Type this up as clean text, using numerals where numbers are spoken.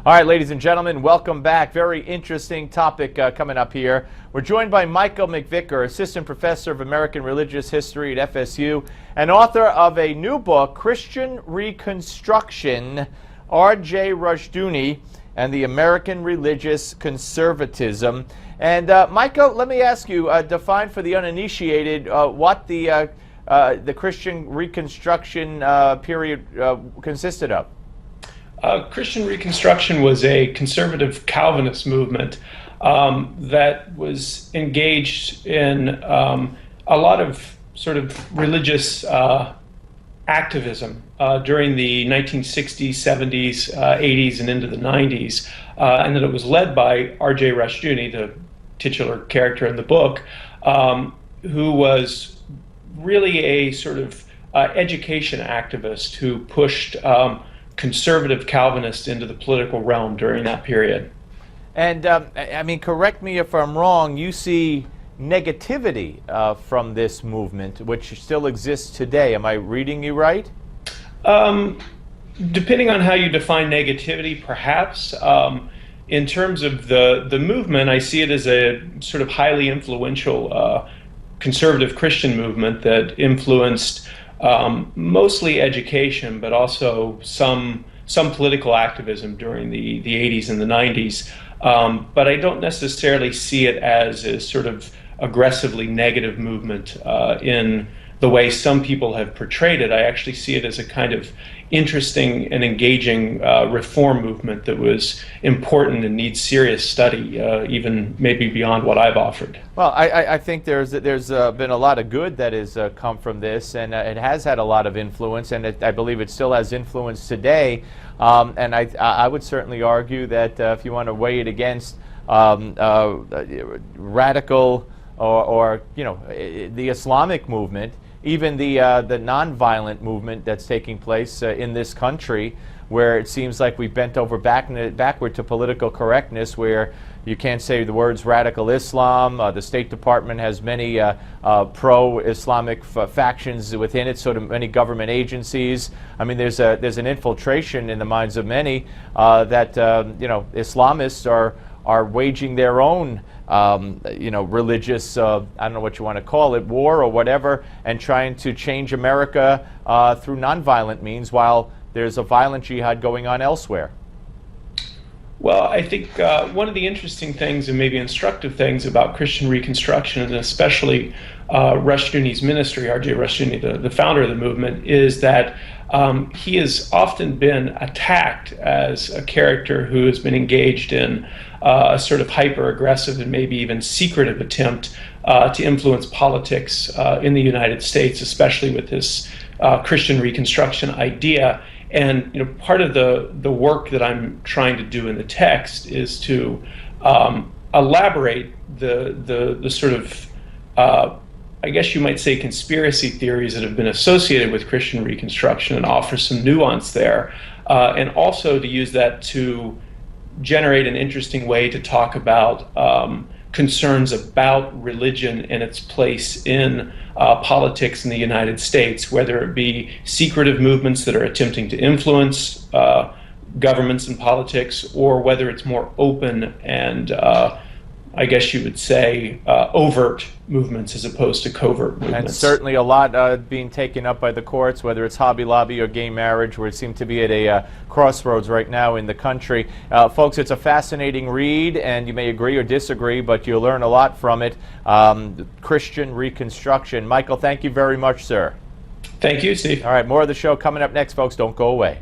All right, ladies and gentlemen, welcome back. Very interesting topic coming up here. We're joined by Michael McVicar, Assistant Professor of American Religious History at FSU and author of a new book, Christian Reconstruction, R.J. Rushdoony and the American Religious Conservatism. And Michael, let me ask you, define for the uninitiated what the Christian Reconstruction period consisted of. Christian Reconstruction was a conservative Calvinist movement that was engaged in a lot of sort of religious activism during the 1960s, 70s, 80s, and into the 90s, and that it was led by R.J. Rushdoony, the titular character in the book, who was really a sort of education activist who pushed conservative Calvinists into the political realm during that period. And I mean, correct me if I'm wrong, you see negativity from this movement, which still exists today. Am I reading you right? Depending on how you define negativity, perhaps. In terms of the movement, I see it as a sort of highly influential conservative Christian movement that influenced mostly education, but also some political activism during the 80s and the 90s. But I don't necessarily see it as a sort of aggressively negative movement in the way some people have portrayed it. I actually see it as a kind of interesting and engaging reform movement that was important and needs serious study, even maybe beyond what I've offered. Well, I think there's been a lot of good that has come from this, and it has had a lot of influence, and I believe it still has influence today. And I would certainly argue that if you want to weigh it against radical or you know, the Islamic movement, even the nonviolent movement that's taking place in this country, where it seems like we bent over backward to political correctness, where you can't say the words radical Islam. The State Department has many pro-Islamic factions within it, sort of many government agencies. I mean, there's an infiltration in the minds of many that you know, Islamists are waging their own you know, religious, I don't know what you want to call it, war or whatever, and trying to change America through nonviolent means, while there's a violent jihad going on elsewhere. Well, I think one of the interesting things and maybe instructive things about Christian Reconstruction, and especially Rushdoony's ministry, R.J. Rushdoony, the founder of the movement, is that he has often been attacked as a character who has been engaged in a sort of hyper-aggressive and maybe even secretive attempt to influence politics in the United States, especially with this Christian Reconstruction idea. And you know, part of the work that I'm trying to do in the text is to elaborate the sort of I guess you might say conspiracy theories that have been associated with Christian Reconstruction and offer some nuance there, and also to use that to generate an interesting way to talk about concerns about religion and its place in politics in the United States, whether it be secretive movements that are attempting to influence governments and politics, or whether it's more open and I guess you would say overt movements as opposed to covert movements. And certainly a lot being taken up by the courts, whether it's Hobby Lobby or gay marriage, where it seems to be at a crossroads right now in the country. Folks, it's a fascinating read, and you may agree or disagree, but you'll learn a lot from it. Christian Reconstruction. Michael, thank you very much, sir. Thank you, Steve. All right, more of the show coming up next, folks. Don't go away.